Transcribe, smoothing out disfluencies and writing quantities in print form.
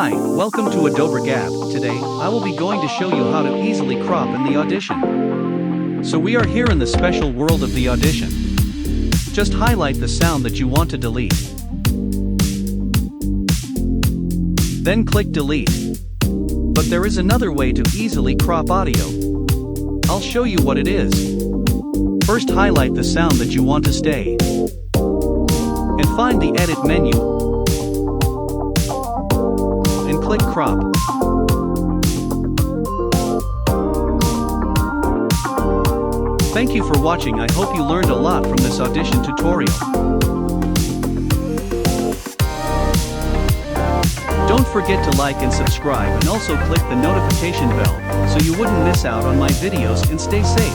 Hi, welcome to Adobe Gap. Today, I will be going to show you how to easily crop in the Audition. So we are here in the special world of the Audition. Just highlight the sound that you want to delete. Then click delete. But there is another way to easily crop audio. I'll show you what it is. First highlight the sound that you want to stay. And find the edit menu. And click crop. Thank you for watching. I hope you learned a lot from this Audition tutorial. Don't forget to like and subscribe, and also click the notification bell so you wouldn't miss out on my videos, and stay safe.